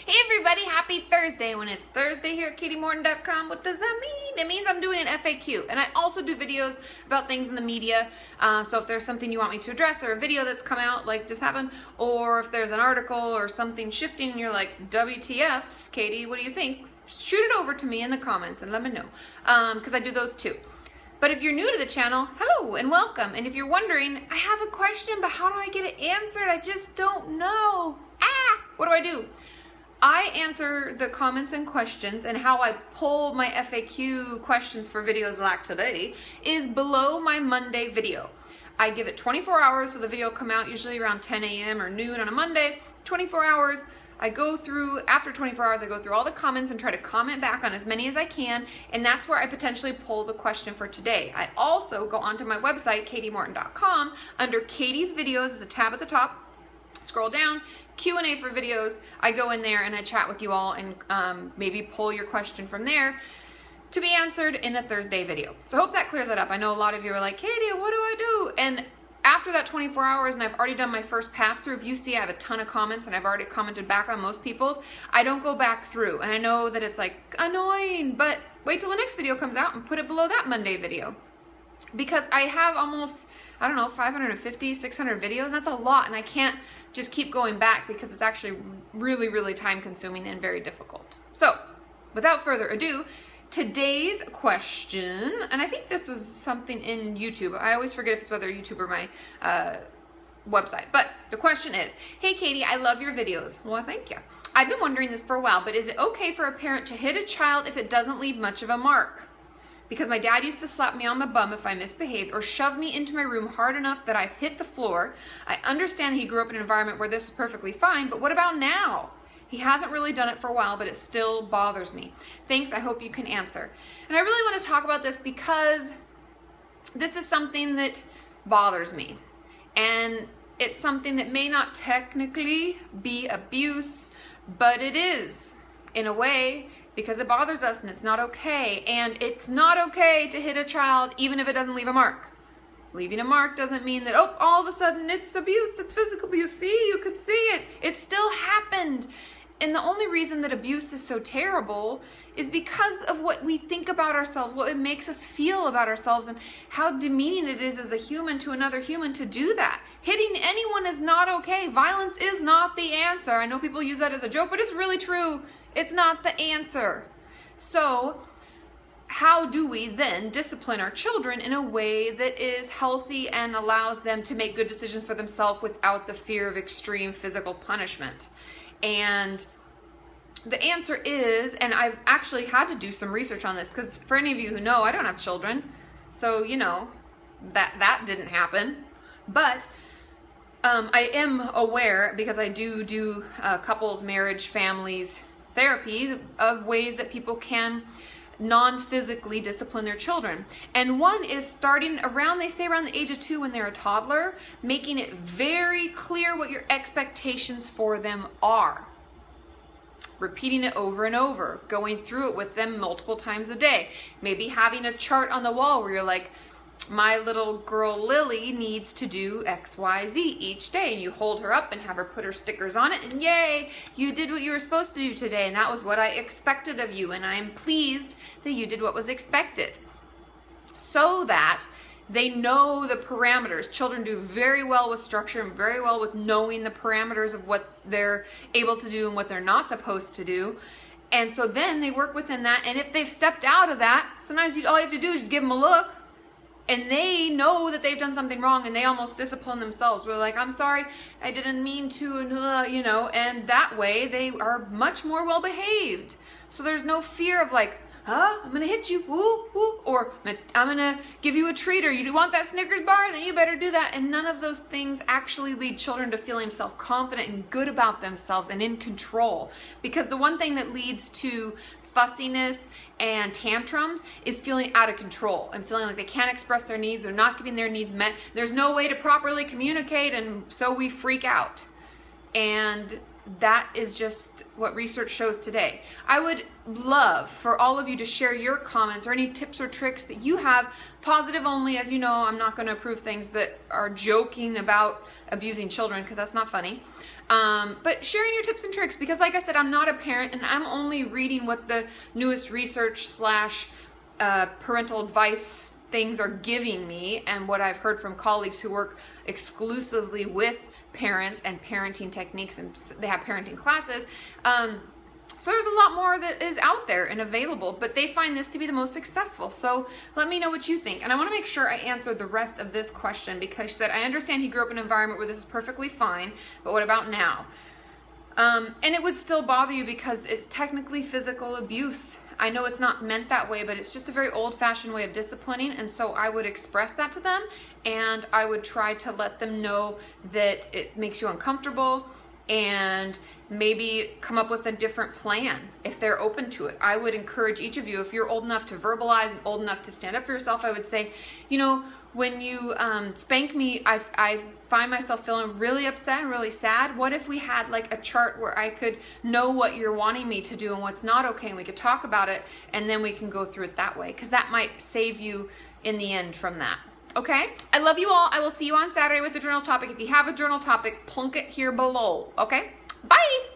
Hey everybody, happy Thursday. When it's Thursday here at KatiMorton.com, what does that mean? It means I'm doing an FAQ, and I also do videos about things in the media. So if there's something you want me to address, or a video that's come out like just happened, or if there's an article or something shifting and you're like, WTF, Katie, what do you think? Shoot it over to me in the comments and let me know, because I do those too. But if you're new to the channel, hello and welcome. And if you're wondering, I have a question, but how do I get it answered? I just don't know. What do? I answer the comments and questions, and how I pull my FAQ questions for videos like today is below my Monday video. I give it 24 hours, so the video will come out usually around 10 a.m. or noon on a Monday. 24 hours. I go through, after 24 hours, I go through all the comments and try to comment back on as many as I can, and that's where I potentially pull the question for today. I also go onto my website, KatiMorton.com, under Katie's Videos, the tab at the top, scroll down, Q&A for videos. I go in there and I chat with you all and maybe pull your question from there to be answered in a Thursday video. So I hope that clears that up. I know a lot of you are like, Katie, what do I do? And after that 24 hours and I've already done my first pass through, if you see I have a ton of comments and I've already commented back on most people's, I don't go back through. And I know that it's like annoying, but wait till the next video comes out and put it below that Monday video. Because I have almost, I don't know, 550, 600 videos. That's a lot, and I can't just keep going back because it's actually really, really time consuming and very difficult. So without further ado, today's question, and I think this was something in YouTube. I always forget if it's whether YouTube or my website, but the question is, hey Katie, I love your videos. Well, thank you. I've been wondering this for a while, but is it okay for a parent to hit a child if it doesn't leave much of a mark? Because my dad used to slap me on the bum if I misbehaved, or shove me into my room hard enough that I've hit the floor. I understand he grew up in an environment where this is perfectly fine, but what about now? He hasn't really done it for a while, but it still bothers me. Thanks, I hope you can answer. And I really want to talk about this because this is something that bothers me. And it's something that may not technically be abuse, but it is, in a way, because it bothers us and it's not okay. And it's not okay to hit a child even if it doesn't leave a mark. Leaving a mark doesn't mean that, oh, all of a sudden it's abuse, it's physical abuse. See, you could see it. It still happened. And the only reason that abuse is so terrible is because of what we think about ourselves, what it makes us feel about ourselves, and how demeaning it is as a human to another human to do that. Hitting anyone is not okay. Violence is not the answer. I know people use that as a joke, but it's really true. It's not the answer. So how do we then discipline our children in a way that is healthy and allows them to make good decisions for themselves without the fear of extreme physical punishment? And the answer is, and I've actually had to do some research on this, because for any of you who know, I don't have children, so you know that didn't happen. But I am aware, because I do couples, marriage, families therapy, of ways that people can non-physically discipline their children. And one is starting around, they say around the age of 2 when they're a toddler, making it very clear what your expectations for them are. Repeating it over and over, going through it with them multiple times a day. Maybe having a chart on the wall where you're like, my little girl Lily needs to do X, Y, Z each day, and you hold her up and have her put her stickers on it, and yay, you did what you were supposed to do today, and that was what I expected of you, and I'm pleased that you did what was expected. So that they know the parameters. Children do very well with structure and very well with knowing the parameters of what they're able to do and what they're not supposed to do. And so then they work within that, and if they've stepped out of that, sometimes all you have to do is just give them a look. And they know that they've done something wrong, and they almost discipline themselves. We're like, I'm sorry, I didn't mean to, and you know, and that way they are much more well behaved. So there's no fear of like, I'm gonna hit you, woo, woo, or I'm gonna give you a treat, or you want that Snickers bar, then you better do that. And none of those things actually lead children to feeling self-confident and good about themselves and in control. Because the one thing that leads to fussiness and tantrums is feeling out of control and feeling like they can't express their needs or not getting their needs met. There's no way to properly communicate, and so we freak out. And that is just what research shows today. I would love for all of you to share your comments or any tips or tricks that you have, positive only. As you know, I'm not going to approve things that are joking about abusing children, because that's not funny. But sharing your tips and tricks, because like I said, I'm not a parent and I'm only reading what the newest research / parental advice things are giving me, and what I've heard from colleagues who work exclusively with parents and parenting techniques, and they have parenting classes. So there's a lot more that is out there and available, but they find this to be the most successful. So let me know what you think. And I want to make sure I answer the rest of this question, because she said, I understand he grew up in an environment where this is perfectly fine, but what about now? And it would still bother you because it's technically physical abuse. I know it's not meant that way, but it's just a very old-fashioned way of disciplining, and so I would express that to them, and I would try to let them know that it makes you uncomfortable, and maybe come up with a different plan if they're open to it. I would encourage each of you, if you're old enough to verbalize and old enough to stand up for yourself, I would say, you know, when you spank me, I find myself feeling really upset and really sad. What if we had like a chart where I could know what you're wanting me to do and what's not okay, and we could talk about it, and then we can go through it that way, because that might save you in the end from that. Okay? I love you all. I will see you on Saturday with the journal topic. If you have a journal topic, plunk it here below. Okay? Bye!